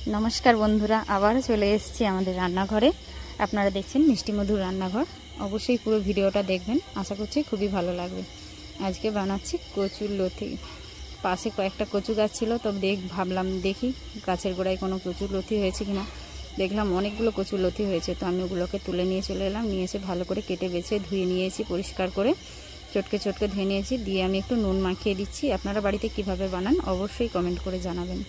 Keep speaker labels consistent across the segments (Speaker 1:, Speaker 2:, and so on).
Speaker 1: नमस्कार बंधुरा आबार चले एसेছি আমাদের রান্নাঘরে। আপনারা দেখছেন মিষ্টি মধুর রান্নাঘর। অবশ্যই পুরো ভিডিওটা দেখবেন, আশা করছি খুবই ভালো লাগবে। আজকে বানাচ্ছি কচুর লতি। পাশে কয়েকটা কচু গাছ ছিল, তো ভাবলাম দেখি গাছের গোড়ায় কোনো কচুর লতি হয়েছে কিনা। দেখলাম অনেকগুলো কচুর লতি হয়েছে, তো আমি ওগুলোকে তুলে নিয়ে চলে এলাম। নিয়ে এসে ভালো করে কেটে বেছে ধুয়ে নিয়েছি, পরিষ্কার করে চটকে চটকে ধুয়ে নিয়েছি। দিয়ে আমি একটু নুন মাখিয়ে দিচ্ছি। আপনারা বাড়িতে কিভাবে বানান অবশ্যই কমেন্ট করে জানাবেন।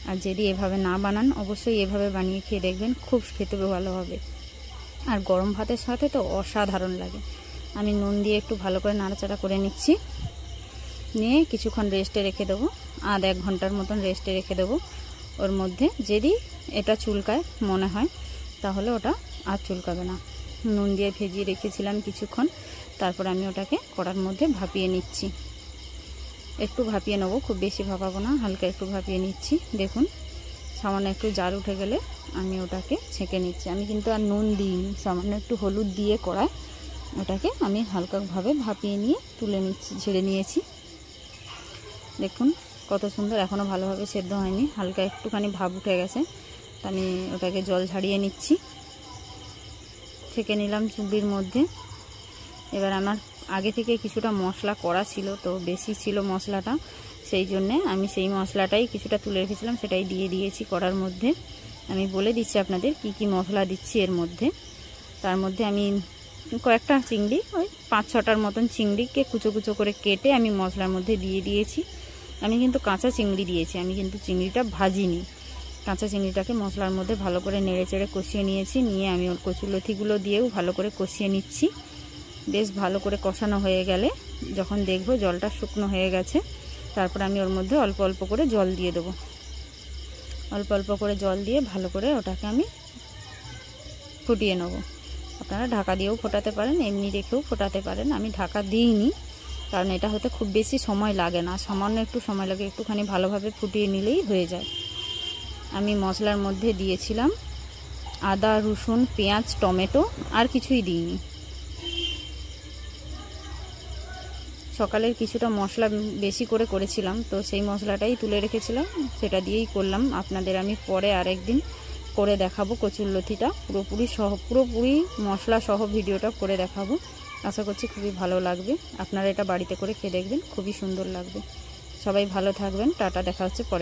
Speaker 1: আর যদি এভাবে না বানান অবশ্যই এভাবে বানিয়ে খেয়ে দেখবেন, খুব খেতে ভালো হবে। আর গরম ভাতের সাথে তো অসাধারণ লাগে। আমি নুন দিয়ে একটু ভালো করে নাড়াচাড়া করে নিচ্ছি। নিয়ে কিছুক্ষণ রেস্টে রেখে দেবো, আধ এক ঘন্টার মতন রেস্টে রেখে দেবো। ওর মধ্যে যদি এটা চুলকায় মনে হয় তাহলে ওটা আর চুলকাবে না। নুন দিয়ে ভেজিয়ে রেখেছিলাম কিছুক্ষণ, তারপর আমি ওটাকে কড়ার মধ্যে ভাপিয়ে নিচ্ছি। একটু ভাপিয়ে নেবো, খুব বেশি ভাপাবো না, হালকা একটু ভাপিয়ে নিচ্ছি। দেখুন সামান্য একটু জার উঠে গেলে আমি ওটাকে ছেঁকে নিচ্ছি। আমি কিন্তু আর নুন দিইনি, সামান্য একটু হলুদ দিয়ে কড়ায় ওটাকে আমি হালকাভাবে ভাপিয়ে নিয়ে তুলে নিচ্ছি, ঝেড়ে নিয়েছি। দেখুন কত সুন্দর, এখনও ভালোভাবে সেদ্ধ হয়নি, হালকা একটুখানি ভাব উঠে গেছে। আমি ওটাকে জল ঝাড়িয়ে নিচ্ছি, ছেঁকে নিলাম চুবড়ির মধ্যে। এবার আমার আগে থেকে কিছুটা মশলা করা ছিল, তো বেশি ছিল মশলাটা, সেই জন্যে আমি সেই মশলাটাই কিছুটা তুলে রেখেছিলাম, সেটাই দিয়ে দিয়েছি কড়ার মধ্যে। আমি বলে দিচ্ছি আপনাদের কি কি মশলা দিচ্ছি এর মধ্যে। তার মধ্যে আমি কয়েকটা চিংড়ি, ওই 5-6টার মতন চিংড়িকে কুচো কুচো করে কেটে আমি মশলার মধ্যে দিয়ে দিয়েছি। আমি কিন্তু কাঁচা চিংড়ি দিয়েছি, আমি কিন্তু চিংড়িটা ভাজিনি। কাঁচা চিংড়িটাকে মশলার মধ্যে ভালো করে নেড়ে চেড়ে কষিয়ে নিয়েছি। নিয়ে আমি ওর কচুলতিগুলো দিয়েও ভালো করে কষিয়ে নিচ্ছি। বেশ ভালো করে কষানো হয়ে গেলে যখন দেখব জলটা শুকনো হয়ে গেছে, তারপর আমি ওর মধ্যে অল্প অল্প করে জল দিয়ে দেবো। অল্প অল্প করে জল দিয়ে ভালো করে ওটাকে আমি ফুটিয়ে নেব। আপনারা ঢাকা দিয়েও ফোটাতে পারেন, এমনি রেখেও ফোটাতে পারেন। আমি ঢাকা দিইনি, কারণ এটা হতে খুব বেশি সময় লাগে না, সামান্য একটু সময় লাগে, একটুখানি ভালোভাবে ফুটিয়ে নিলেই হয়ে যায়। আমি মশলার মধ্যে দিয়েছিলাম আদা, রসুন, পেঁয়াজ, টমেটো, আর কিছুই দিইনি। সকালের কিছুটা মশলা বেশি করে করেছিলাম, তো সেই মশলাটাই তুলে রেখেছিলাম, সেটা দিয়েই করলাম। আপনাদের আমি পরে আরেকদিন করে দেখাবো কচুরলতিটা পুরোপুরি মশলা সহ ভিডিওটা করে দেখাবো। আশা করছি খুবই ভালো লাগবে। আপনারা এটা বাড়িতে করে খেয়ে দেখবেন, খুবই সুন্দর লাগবে। সবাই ভালো থাকবেন, টাটা, দেখা হচ্ছে পরে।